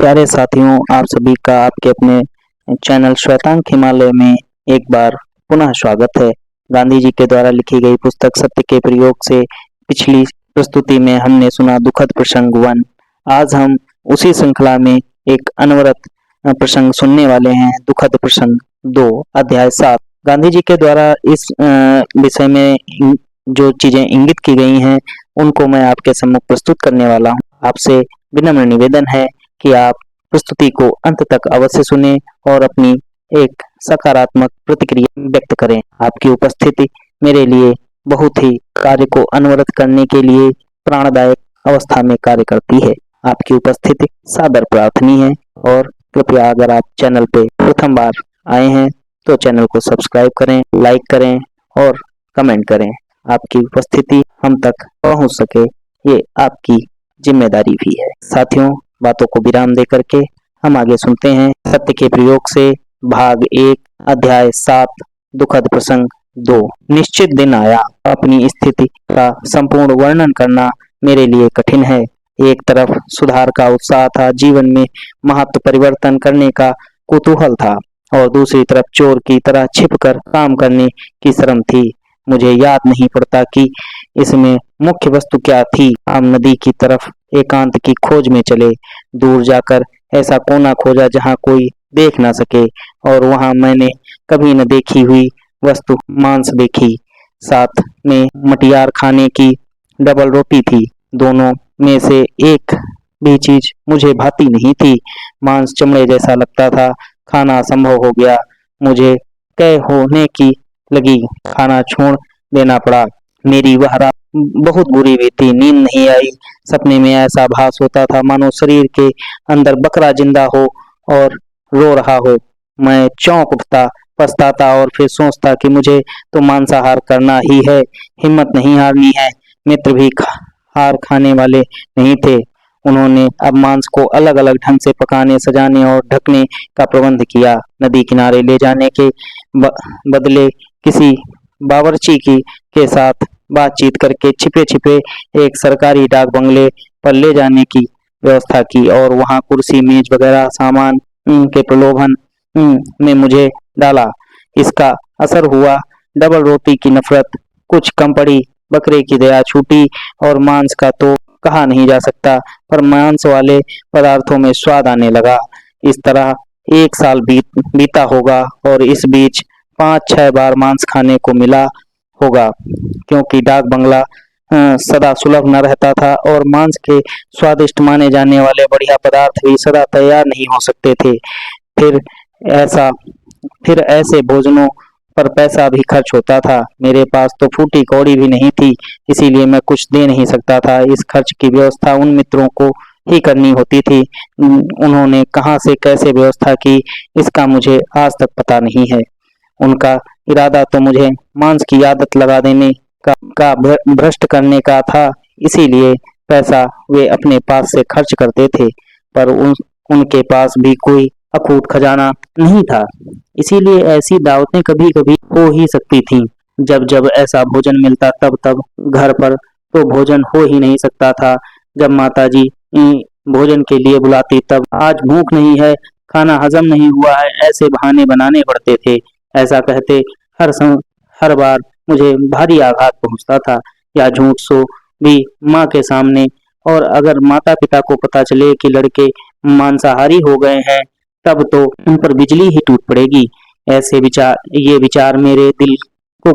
प्यारे साथियों, आप सभी का आपके अपने चैनल श्वेतांक हिमालय में एक बार पुनः स्वागत है। गांधी जी के द्वारा लिखी गई पुस्तक सत्य के प्रयोग से पिछली प्रस्तुति में हमने सुना दुखद प्रसंग 1। आज हम उसी श्रृंखला में एक अनवरत प्रसंग सुनने वाले हैं, दुखद प्रसंग 2, अध्याय 7। गांधी जी के द्वारा इस विषय में जो चीजें इंगित की गई हैं उनको मैं आपके सम्मुख प्रस्तुत करने वाला हूँ। आपसे विनम्र निवेदन है कि आप प्रस्तुति को अंत तक अवश्य सुनें और अपनी एक सकारात्मक प्रतिक्रिया व्यक्त करें। आपकी उपस्थिति मेरे लिए बहुत ही कार्य को अनवरत करने के लिए प्राणदायक अवस्था में कार्य करती है। आपकी उपस्थिति सादर प्रार्थनीय है और कृपया अगर आप चैनल पे प्रथम बार आए हैं तो चैनल को सब्सक्राइब करें, लाइक करें और कमेंट करें। आपकी उपस्थिति हम तक पहुंच सके ये आपकी जिम्मेदारी भी है। साथियों, बातों को विराम दे करके हम आगे सुनते हैं सत्य के प्रयोग से भाग 1, अध्याय 7, दुखद प्रसंग 2। निश्चित दिन आया। अपनी स्थिति का संपूर्ण वर्णन करना मेरे लिए कठिन है। एक तरफ सुधार का उत्साह था, जीवन में महत्व परिवर्तन करने का कुतूहल था, और दूसरी तरफ चोर की तरह छिपकर काम करने की शर्म थी। मुझे याद नहीं पड़ता कि इसमें मुख्य वस्तु क्या थी। हम नदी की तरफ एकांत की खोज में चले। दूर जाकर ऐसा कोना खोजा जहां कोई देख ना सके, और वहां मैंने कभी न देखी हुई वस्तु मांस देखी। साथ में मटियार खाने की डबल रोटी थी। दोनों में से एक भी चीज मुझे भाती नहीं थी। मांस चमड़े जैसा लगता था। खाना असंभव हो गया। मुझे कै होने की लगी। खाना छोड़ देना पड़ा। मेरी वह रात बहुत बुरी बीती। नींद नहीं आई। सपने में ऐसा भास होता था मानो शरीर के अंदर बकरा जिंदा हो और रो रहा हो। मैं चौंक उठता, पछताता और फिर सोचता कि मुझे तो मांसाहार करना ही है। हिम्मत नहीं हारनी है। मित्र भी हार खाने वाले नहीं थे। उन्होंने अब मांस को अलग अलग ढंग से पकाने, सजाने और ढकने का प्रबंध किया। नदी किनारे ले जाने के बदले किसी बावर्ची के साथ बातचीत करके छिपे छिपे एक सरकारी डाक बंगले पर ले जाने की व्यवस्था की, और वहां कुर्सी, मेज वगैरह सामान के प्रलोभन में मुझे डाला। इसका असर हुआ। डबल रोटी की नफरत कुछ कम पड़ी, बकरे की दया छूटी, और मांस का तो कहा नहीं जा सकता, पर मांस वाले पदार्थों में स्वाद आने लगा। इस तरह 1 साल बीता होगा, और इस बीच 5-6 बार मांस खाने को मिला होगा, क्योंकि डाक बंगला सदा सुलभ न रहता था, और मांस के स्वादिष्ट माने जाने वाले बढ़िया पदार्थ भी सदा तैयार नहीं हो सकते थे। फिर ऐसे भोजनों पर पैसा भी खर्च होता था। मेरे पास तो फूटी कौड़ी भी नहीं थी, इसीलिए मैं कुछ दे नहीं सकता था। इस खर्च की व्यवस्था उन मित्रों को ही करनी होती थी। उन्होंने कहां से कैसे व्यवस्था की इसका मुझे आज तक पता नहीं है। उनका इरादा तो मुझे मांस की आदत लगा देने का भ्रष्ट करने का था, इसीलिए पैसा वे अपने पास से खर्च करते थे, पर उनके पास भी कोई अकूट खजाना नहीं था। इसीलिए ऐसी दावतें कभी कभी हो ही सकती थीं। जब जब ऐसा भोजन मिलता तब तब घर पर तो भोजन हो ही नहीं सकता था। जब माताजी भोजन के लिए बुलाती तब आज भूख नहीं है, खाना हजम नहीं हुआ है, ऐसे बहाने बनाने पड़ते थे। ऐसा कहते हर बार मुझे भारी आघात पहुंचता था, या झूठ सो भी माँ के सामने। और अगर माता पिता को पता चले कि लड़के मांसाहारी हो गए हैं, तब तो उन पर बिजली ही टूट पड़ेगी। ये विचार मेरे दिल को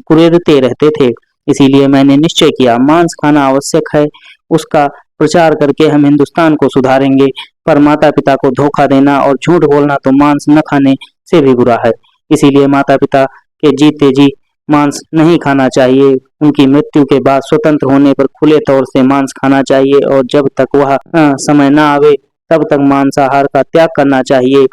कुरेदते रहते थे। इसीलिए मैंने निश्चय किया, मांस खाना आवश्यक है। उसका प्रचार करके हम हिंदुस्तान को सुधारेंगे, पर माता पिता को धोखा देना और झूठ बोलना तो मांस न खाने से भी बुरा है। इसीलिए माता पिता के जीते जी मांस नहीं खाना चाहिए। उनकी मृत्यु के बाद स्वतंत्र होने पर खुले तौर से मांस खाना चाहिए, और जब तक वह समय न आवे तब तक मांसाहार का त्याग करना चाहिए।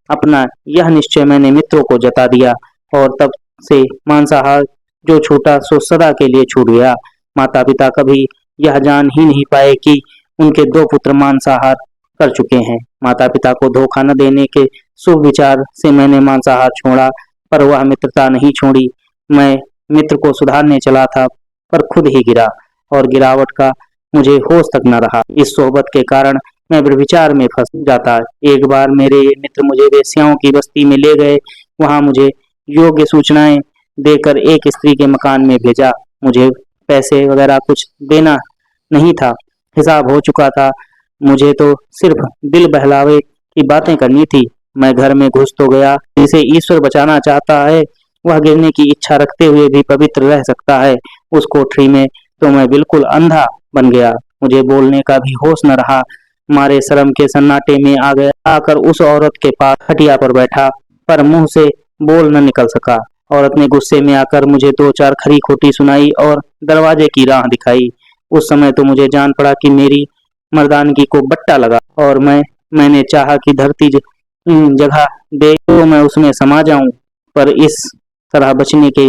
अपना यह निश्चय मैंने मित्रों को जता दिया, और तब से मांसाहार जो छूटा सो सदा के लिए छूट गया। माता पिता कभी यह जान ही नहीं पाए कि उनके 2 पुत्र मांसाहार कर चुके हैं। माता पिता को धोखा न देने के शुभ विचार से मैंने मांसाहार छोड़ा, पर वह मित्रता नहीं छोड़ी। मैं मित्र को सुधारने चला था, पर खुद ही गिरा, और गिरावट का मुझे होश तक न रहा। इस सोहबत के कारण मैं व्यभिचार में फंस जाता। एक बार मेरे मित्र मुझे वेश्याओं की बस्ती में ले गए। वहां मुझे योग्य सूचनाएं देकर एक स्त्री के मकान में भेजा। मुझे पैसे वगैरह कुछ देना नहीं था, हिसाब हो चुका था। मुझे तो सिर्फ दिल बहलावे की बातें करनी थी। मैं घर में घुस तो गया। जिसे ईश्वर बचाना चाहता है वह गिरने की इच्छा रखते हुए भी पवित्र रह सकता है। उस कोठरी में तो मैं बिल्कुल अंधा बन गया। मुझे बोलने का भी होश न रहा। मारे शर्म के सन्नाटे में आ गया। आकर उस औरत के पास खटिया पर बैठा, पर मुंह से बोल न निकल सका। औरत ने गुस्से में आकर मुझे दो चार खरी खोटी सुनाई और दरवाजे की राह दिखाई। उस समय तो मुझे जान पड़ा कि मेरी मर्दानगी को बट्टा लगा और मैंने चाहा कि धरती जगह दे तो मैं उसमें समा जाऊं। पर इस तरह बचाने के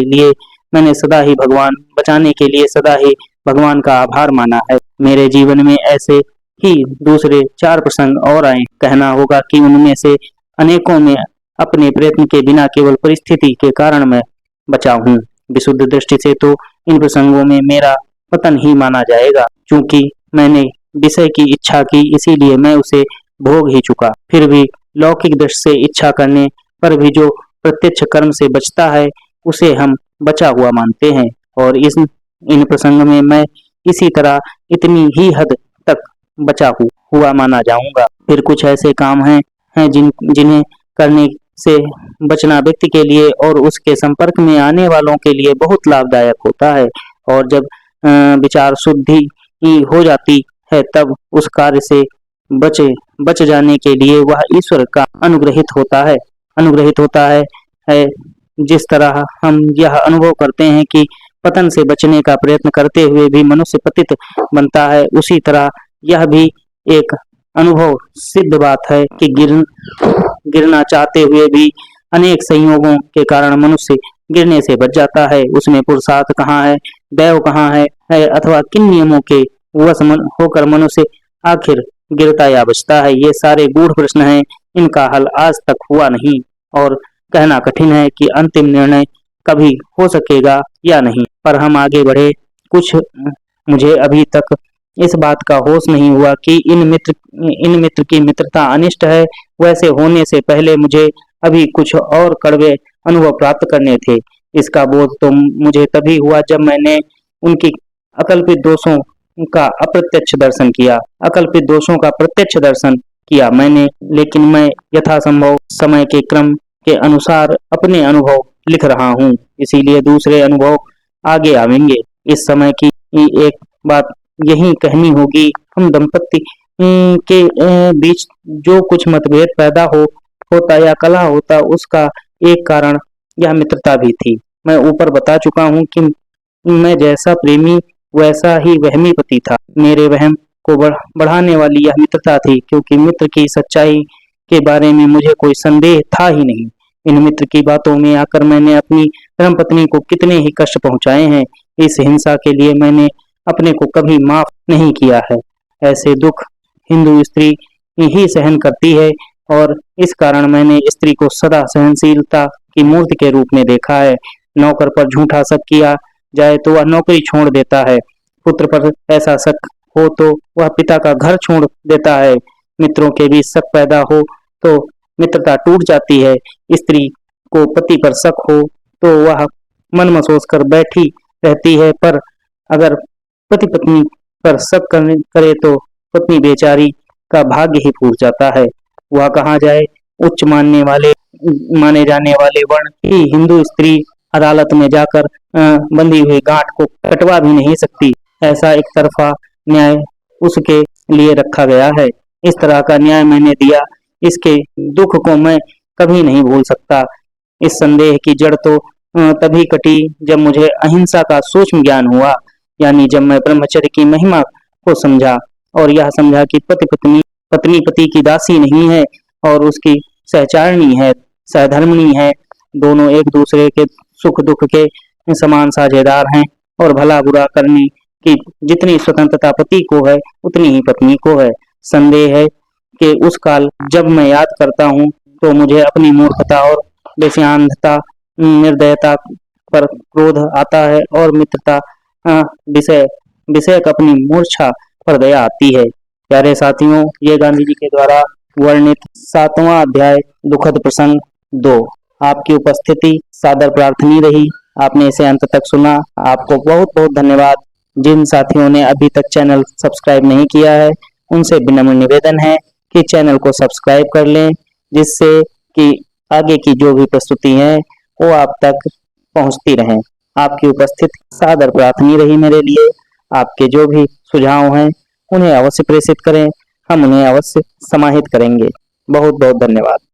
लिए सदा ही भगवान का आभार माना है। मेरे जीवन में ऐसे ही दूसरे 4 प्रसंग और आए। कहना होगा कि उनमें से अनेकों में अपने प्रयत्न के बिना केवल परिस्थिति के कारण मैं बचा हूँ। विशुद्ध दृष्टि से तो इन प्रसंगों में मेरा पतन ही माना जाएगा। चूंकि मैंने विषय की इच्छा की, इसीलिए मैं उसे भोग ही चुका। फिर भी लौकिक दृष्टि से इच्छा करने पर भी जो प्रत्यक्ष कर्म से बचता है उसे हम बचा हुआ मानते हैं। और इन प्रसंग में मैं इसी तरह इतनी ही हद तक बचा हुआ माना जाऊंगा। फिर कुछ ऐसे काम हैं जिन्हें करने से बचना व्यक्ति के लिए और उसके संपर्क में आने वालों के लिए बहुत लाभदायक होता है। और जब विचार शुद्धि हो जाती है तब उस कार्य से बच जाने के लिए वह ईश्वर का अनुग्रहित होता है। जिस तरह हम यह अनुभव करते हैं कि पतन से बचने का प्रयत्न करते हुए भी मनुष्य पतित बनता है, उसी तरह यह भी एक अनुभव सिद्ध बात है कि गिरना चाहते हुए भी अनेक संयोगों के कारण मनुष्य गिरने से बच जाता है। उसमें पुरुषार्थ कहाँ है, दैव कहाँ है अथवा किन नियमों के वश होकर मनुष्य आखिर गिरता या बचता है, ये सारे गूढ़ प्रश्न हैं। इनका हल आज तक हुआ नहीं और कहना कठिन है कि अंतिम निर्णय कभी हो सकेगा या नहीं। पर हम आगे बढ़े। मुझे अभी तक इस बात का होश नहीं हुआ कि इन मित्र की मित्रता अनिष्ट है। वैसे होने से पहले मुझे अभी कुछ और कड़वे अनुभव प्राप्त करने थे। इसका बोध तो मुझे तभी हुआ जब मैंने उनकी अकल्पित दोषों का अप्रत्यक्ष दर्शन किया। अकल्पित दोषों का प्रत्यक्ष दर्शन किया मैंने, लेकिन मैं यथासंभव समय के क्रम के अनुसार अपने अनुभव लिख रहा हूँ, इसीलिए दूसरे अनुभव आगे आवेंगे। इस समय की एक बात यही कहनी होगी, हम दंपति के बीच जो कुछ मतभेद पैदा होता या कलह होता, उसका एक कारण यह मित्रता भी थी। मैं ऊपर बता चुका हूँ कि मैं जैसा प्रेमी वैसा ही वहमी पति था। मेरे वहम को बढ़ाने वाली यह मित्रता थी, क्योंकि मित्र की सच्चाई के बारे में मुझे कोई संदेह था ही नहीं। इन मित्र की बातों में आकर मैंने अपनी धर्मपत्नी को कितने ही कष्ट पहुंचाए हैं। इस हिंसा के लिए मैंने अपने को कभी माफ नहीं किया है। ऐसे दुख हिंदू स्त्री ही सहन करती है और इस कारण मैंने स्त्री को सदा सहनशीलता की मूर्ति के रूप में देखा है। नौकर पर झूठा शक किया जाए तो वह नौकरी छोड़ देता है। पुत्र पर ऐसा शक हो तो वह पिता का घर छोड़ देता है। मित्रों के बीच शक पैदा हो तो मित्रता टूट जाती है। स्त्री को पति पर शक हो तो वह मन मसोस कर बैठी रहती है, पर अगर पति पत्नी पर शक करे तो पत्नी बेचारी का भाग्य ही फूट जाता है। वह कहाँ जाए। उच्च माने जाने वाले वर्ण की हिंदू स्त्री अदालत में जाकर बंधी हुई गांठ को कटवा भी नहीं सकती। ऐसा एक तरफा न्याय उसके लिए रखा गया है। इस तरह का न्याय मैंने दिया, इसके दुख को मैं कभी नहीं भूल सकता। इस संदेह की जड़ तो तभी कटी जब मुझे अहिंसा का सूक्ष्म ज्ञान हुआ, यानी जब मैं ब्रह्मचर्य की महिमा को समझा और यह समझा कि पत्नी पति की दासी नहीं है और उसकी सहचारिणी है, सहधर्मिणी है। दोनों एक दूसरे के सुख दुख के समान साझेदार हैं और भला बुरा करने की जितनी स्वतंत्रता पति को है उतनी ही पत्नी को है। संदेह है कि उस काल जब मैं याद करता हूँ तो मुझे अपनी मूर्खता और विषयांधता निर्दयता पर क्रोध आता है और मित्रता विषयक अपनी मूर्छा पर दया आती है। प्यारे साथियों, ये गांधी जी के द्वारा वर्णित 7वां अध्याय दुखद प्रसंग 2 आपकी उपस्थिति सादर प्रार्थनीय रही। आपने इसे अंत तक सुना, आपको बहुत बहुत धन्यवाद। जिन साथियों ने अभी तक चैनल सब्सक्राइब नहीं किया है, उनसे विनम्र निवेदन है कि चैनल को सब्सक्राइब कर लें, जिससे कि आगे की जो भी प्रस्तुति है वो आप तक पहुंचती रहें। आपकी उपस्थिति सादर प्रार्थनीय रही मेरे लिए। आपके जो भी सुझाव हैं उन्हें अवश्य प्रेषित करें, हम उन्हें अवश्य समाहित करेंगे। बहुत बहुत धन्यवाद।